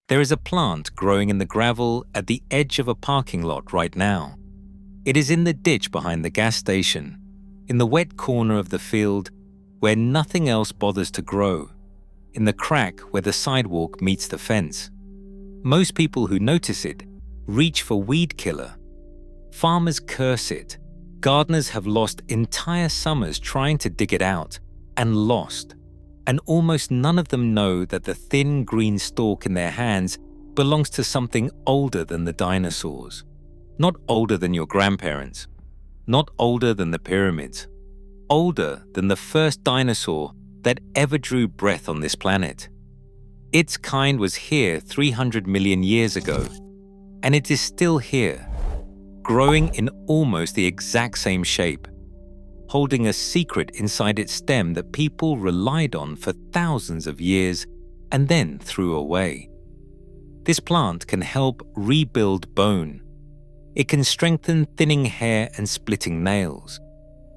There is a plant growing in the gravel at the edge of a parking lot right now. It is in the ditch behind the gas station, in the wet corner of the field where nothing else bothers to grow, in the crack where the sidewalk meets the fence. Most people who notice it reach for weed killer. Farmers curse it. Gardeners have lost entire summers trying to dig it out, and lost. And almost none of them know that the thin green stalk in their hands belongs to something older than the dinosaurs. Not older than your grandparents. Not older than the pyramids. Older than the first dinosaur that ever drew breath on this planet. Its kind was here 300 million years ago, and it is still here, growing in almost the exact same shape, holding a secret inside its stem that people relied on for thousands of years and then threw away. This plant can help rebuild bone. It can strengthen thinning hair and splitting nails.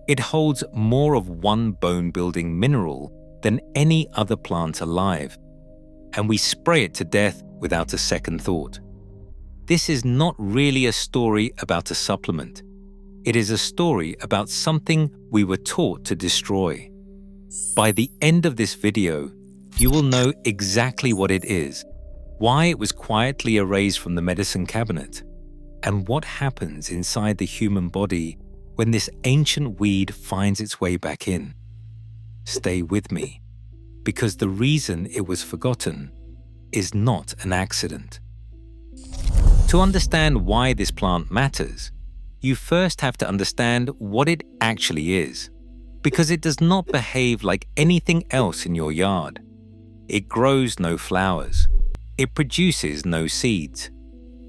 It holds more of one bone-building mineral than any other plant alive, and we spray it to death without a second thought. This is not really a story about a supplement. It is a story about something we were taught to destroy. By the end of this video, you will know exactly what it is, why it was quietly erased from the medicine cabinet, and what happens inside the human body when this ancient weed finds its way back in. Stay with me, because the reason it was forgotten is not an accident. To understand why this plant matters, you first have to understand what it actually is, because it does not behave like anything else in your yard. It grows no flowers. It produces no seeds.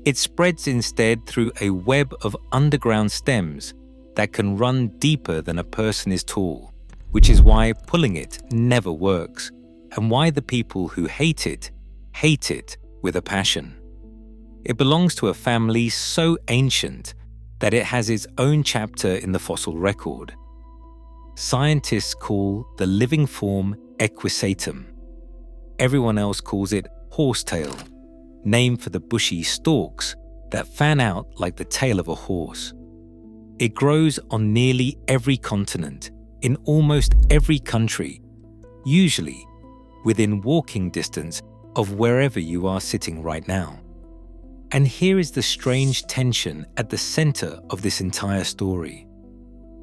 It spreads instead through a web of underground stems that can run deeper than a person is tall, which is why pulling it never works, and why the people who hate it with a passion. It belongs to a family so ancient that it has its own chapter in the fossil record. Scientists call the living form Equisetum. Everyone else calls it Horsetail, named for the bushy stalks that fan out like the tail of a horse. It grows on nearly every continent, in almost every country, usually within walking distance of wherever you are sitting right now. And here is the strange tension at the center of this entire story.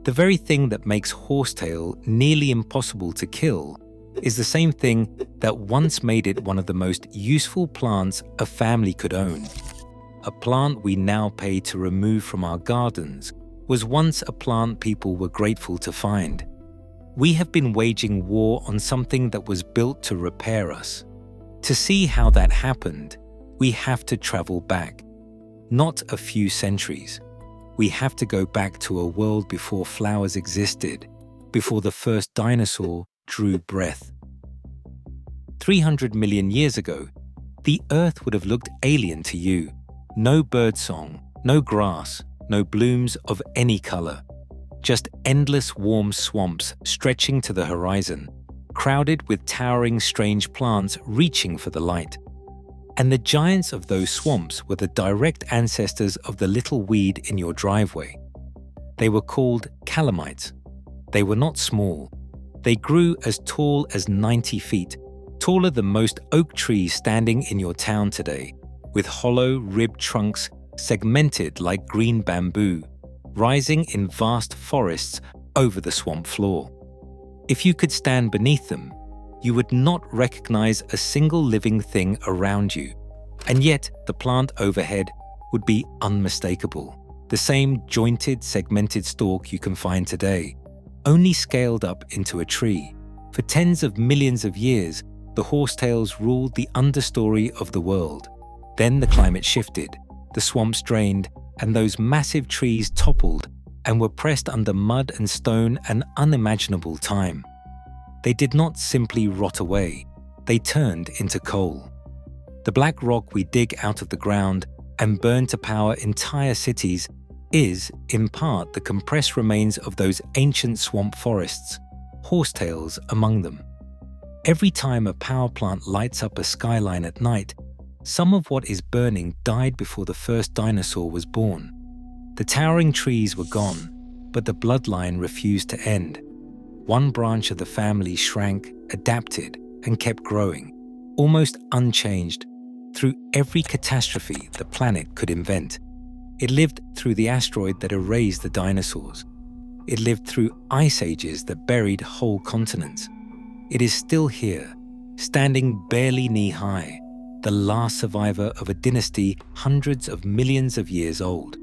The very thing that makes horsetail nearly impossible to kill is the same thing that once made it one of the most useful plants a family could own. A plant we now pay to remove from our gardens was once a plant people were grateful to find. We have been waging war on something that was built to repair us. To see how that happened, we have to travel back, not a few centuries. We have to go back to a world before flowers existed, before the first dinosaur drew breath. 300 million years ago, the Earth would have looked alien to you. No birdsong, no grass, no blooms of any color. Just endless warm swamps stretching to the horizon, crowded with towering strange plants reaching for the light. And the giants of those swamps were the direct ancestors of the little weed in your driveway. They were called Calamites. They were not small. They grew as tall as 90 feet, taller than most oak trees standing in your town today, with hollow, ribbed trunks segmented like green bamboo, rising in vast forests over the swamp floor. If you could stand beneath them, you would not recognize a single living thing around you, and yet the plant overhead would be unmistakable. The same jointed, segmented stalk you can find today, only scaled up into a tree. For tens of millions of years, the horsetails ruled the understory of the world. Then the climate shifted, the swamps drained, and those massive trees toppled and were pressed under mud and stone an unimaginable time. They did not simply rot away, they turned into coal. The black rock we dig out of the ground and burn to power entire cities is, in part, the compressed remains of those ancient swamp forests, horsetails among them. Every time a power plant lights up a skyline at night, Some of what is burning died before the first dinosaur was born. The towering trees were gone, but the bloodline refused to end. One branch of the family shrank, adapted, and kept growing, almost unchanged, through every catastrophe the planet could invent. It lived through the asteroid that erased the dinosaurs. It lived through ice ages that buried whole continents. It is still here, standing barely knee-high, the last survivor of a dynasty hundreds of millions of years old.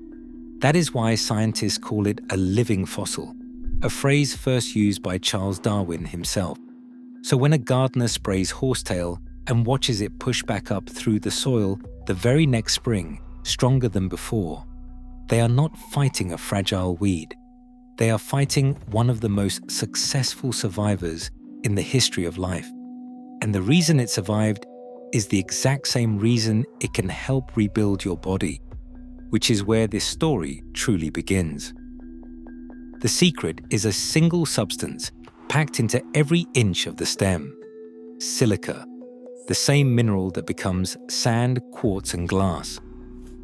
That is why scientists call it a living fossil, a phrase first used by Charles Darwin himself. So when a gardener sprays horsetail and watches it push back up through the soil the very next spring, stronger than before, they are not fighting a fragile weed. They are fighting one of the most successful survivors in the history of life. And the reason it survived is the exact same reason it can help rebuild your body, which is where this story truly begins. The secret is a single substance packed into every inch of the stem: silica, the same mineral that becomes sand, quartz, and glass.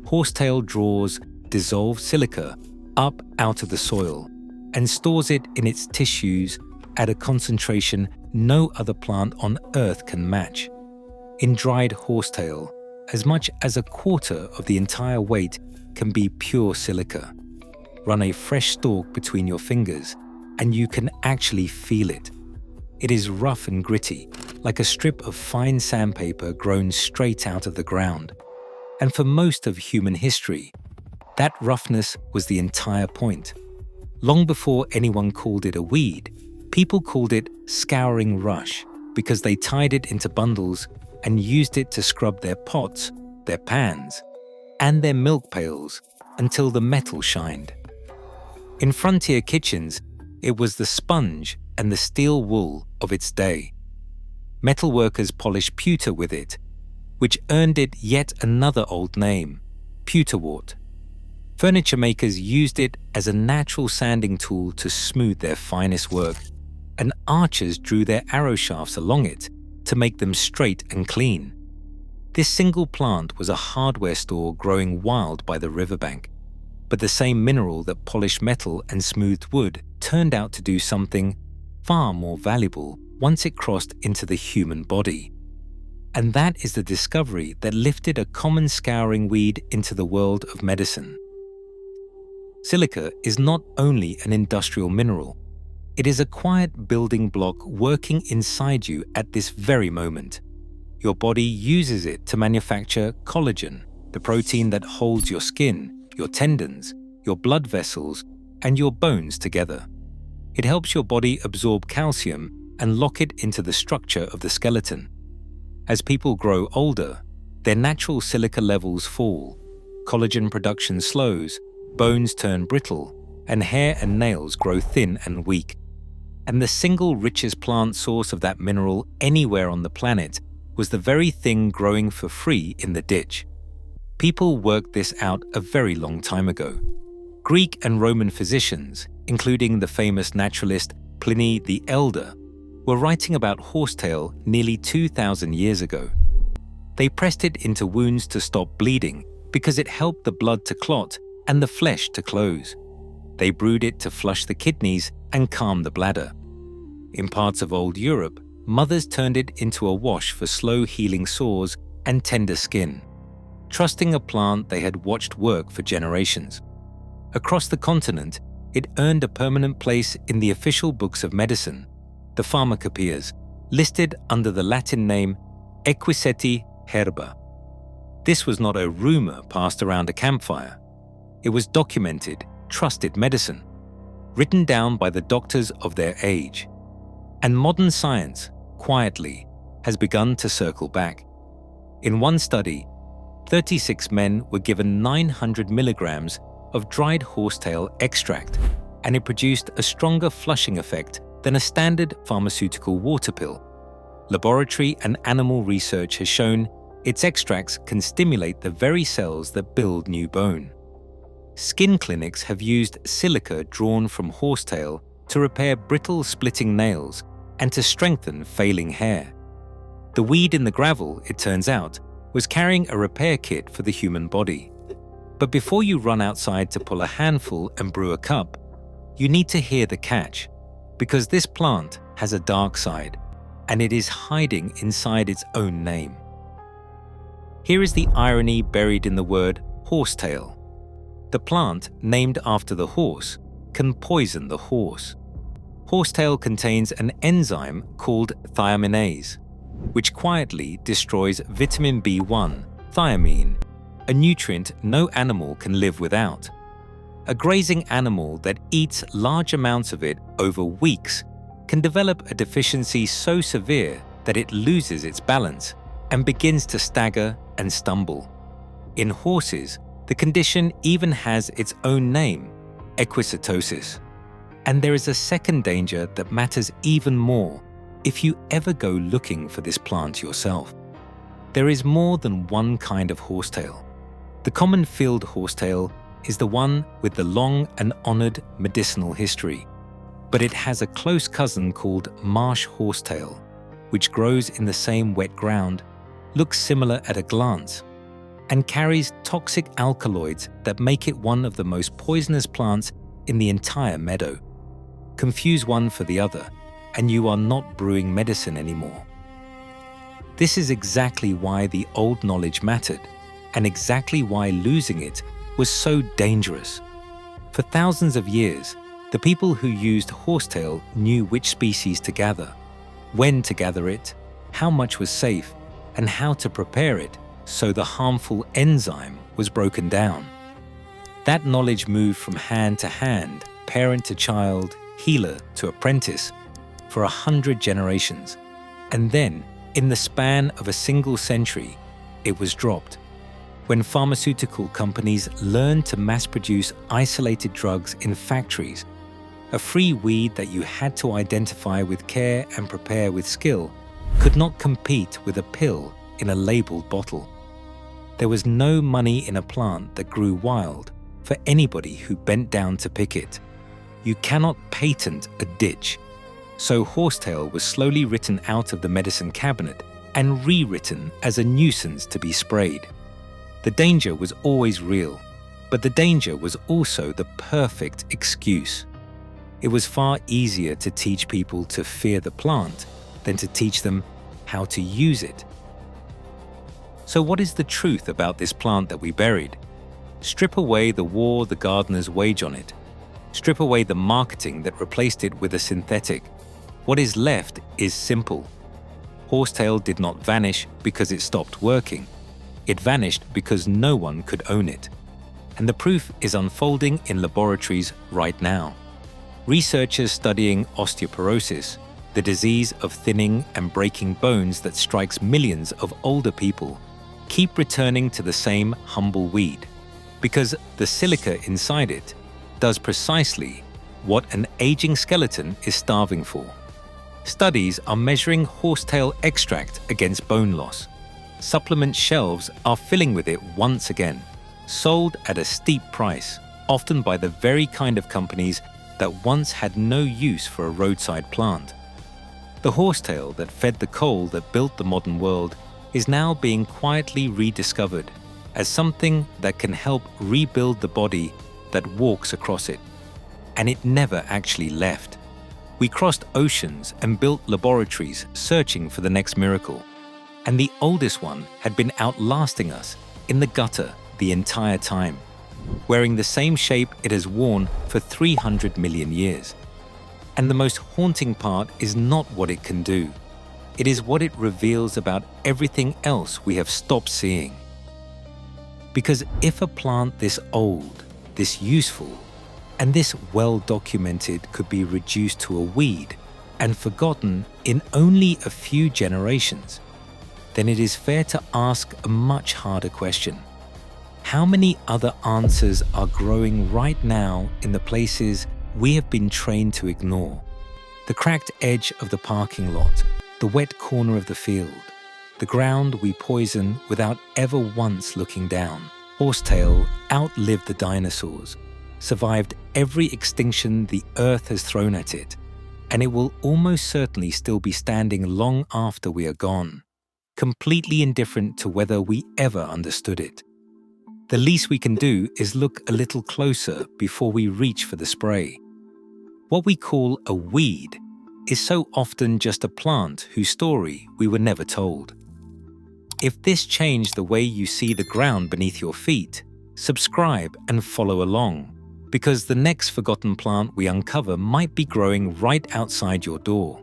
Horsetail draws dissolved silica up out of the soil and stores it in its tissues at a concentration no other plant on Earth can match. In dried horsetail, as much as a quarter of the entire weight can be pure silica. Run a fresh stalk between your fingers, and you can actually feel it. It is rough and gritty, like a strip of fine sandpaper grown straight out of the ground. And for most of human history, that roughness was the entire point. Long before anyone called it a weed, people called it scouring rush because they tied it into bundles and used it to scrub their pots, their pans, and their milk pails until the metal shined. In frontier kitchens, it was the sponge and the steel wool of its day. Metal workers polished pewter with it, which earned it yet another old name, pewterwort. Furniture makers used it as a natural sanding tool to smooth their finest work, and archers drew their arrow shafts along it to make them straight and clean. This single plant was a hardware store growing wild by the riverbank, but the same mineral that polished metal and smoothed wood turned out to do something far more valuable once it crossed into the human body. And that is the discovery that lifted a common scouring weed into the world of medicine. Silica is not only an industrial mineral, it is a quiet building block working inside you at this very moment. Your body uses it to manufacture collagen, the protein that holds your skin, your tendons, your blood vessels, and your bones together. It helps your body absorb calcium and lock it into the structure of the skeleton. As people grow older, their natural silica levels fall, collagen production slows, bones turn brittle, and hair and nails grow thin and weak. And the single richest plant source of that mineral anywhere on the planet was the very thing growing for free in the ditch. People worked this out a very long time ago. Greek and Roman physicians, including the famous naturalist Pliny the Elder, were writing about horsetail nearly 2,000 years ago. They pressed it into wounds to stop bleeding because it helped the blood to clot and the flesh to close. They brewed it to flush the kidneys and calm the bladder. In parts of old Europe, mothers turned it into a wash for slow healing sores and tender skin, trusting a plant they had watched work for generations. Across the continent, it earned a permanent place in the official books of medicine, the pharmacopoeias, listed under the Latin name Equisetum Herba. This was not a rumor passed around a campfire. It was documented, trusted medicine, written down by the doctors of their age. And modern science, quietly, has begun to circle back. In one study, 36 men were given 900 milligrams of dried horsetail extract, and it produced a stronger flushing effect than a standard pharmaceutical water pill. Laboratory and animal research has shown its extracts can stimulate the very cells that build new bone. Skin clinics have used silica drawn from horsetail to repair brittle splitting nails and to strengthen failing hair. The weed in the gravel, it turns out, was carrying a repair kit for the human body. But before you run outside to pull a handful and brew a cup, you need to hear the catch, because this plant has a dark side, and it is hiding inside its own name. Here is the irony buried in the word horsetail. The plant, named after the horse, can poison the horse. Horsetail contains an enzyme called thiaminase, which quietly destroys vitamin B1, thiamine, a nutrient no animal can live without. A grazing animal that eats large amounts of it over weeks can develop a deficiency so severe that it loses its balance and begins to stagger and stumble. In horses, the condition even has its own name, equisetosis. And there is a second danger that matters even more if you ever go looking for this plant yourself. There is more than one kind of horsetail. The common field horsetail is the one with the long and honored medicinal history, but it has a close cousin called marsh horsetail, which grows in the same wet ground, looks similar at a glance, and carries toxic alkaloids that make it one of the most poisonous plants in the entire meadow. Confuse one for the other, and you are not brewing medicine anymore. This is exactly why the old knowledge mattered, and exactly why losing it was so dangerous. For thousands of years, the people who used horsetail knew which species to gather, when to gather it, how much was safe, and how to prepare it so the harmful enzyme was broken down. That knowledge moved from hand to hand, parent to child, healer to apprentice, for 100 generations. And then, in the span of a single century, it was dropped. When pharmaceutical companies learned to mass-produce isolated drugs in factories, a free weed that you had to identify with care and prepare with skill could not compete with a pill in a labeled bottle. There was no money in a plant that grew wild for anybody who bent down to pick it. You cannot patent a ditch. So horsetail was slowly written out of the medicine cabinet and rewritten as a nuisance to be sprayed. The danger was always real, but the danger was also the perfect excuse. It was far easier to teach people to fear the plant than to teach them how to use it. So what is the truth about this plant that we buried? Strip away the war the gardeners wage on it. Strip away the marketing that replaced it with a synthetic. What is left is simple. Horsetail did not vanish because it stopped working. It vanished because no one could own it. And the proof is unfolding in laboratories right now. Researchers studying osteoporosis, the disease of thinning and breaking bones that strikes millions of older people, keep returning to the same humble weed, because the silica inside it does precisely what an aging skeleton is starving for. Studies are measuring horsetail extract against bone loss. Supplement shelves are filling with it once again, sold at a steep price, often by the very kind of companies that once had no use for a roadside plant. The horsetail that fed the coal that built the modern world is now being quietly rediscovered as something that can help rebuild the body that walks across it. And it never actually left. We crossed oceans and built laboratories searching for the next miracle. And the oldest one had been outlasting us in the gutter the entire time, wearing the same shape it has worn for 300 million years. And the most haunting part is not what it can do. It is what it reveals about everything else we have stopped seeing. Because if a plant this old, this useful, and this well-documented could be reduced to a weed and forgotten in only a few generations, then it is fair to ask a much harder question. How many other answers are growing right now in the places we have been trained to ignore? The cracked edge of the parking lot, the wet corner of the field, the ground we poison without ever once looking down. Horsetail outlived the dinosaurs, survived every extinction the earth has thrown at it, and it will almost certainly still be standing long after we are gone. completely indifferent to whether we ever understood it. The least we can do is look a little closer before we reach for the spray. What we call a weed is so often just a plant whose story we were never told. If this changed the way you see the ground beneath your feet, subscribe and follow along, because the next forgotten plant we uncover might be growing right outside your door.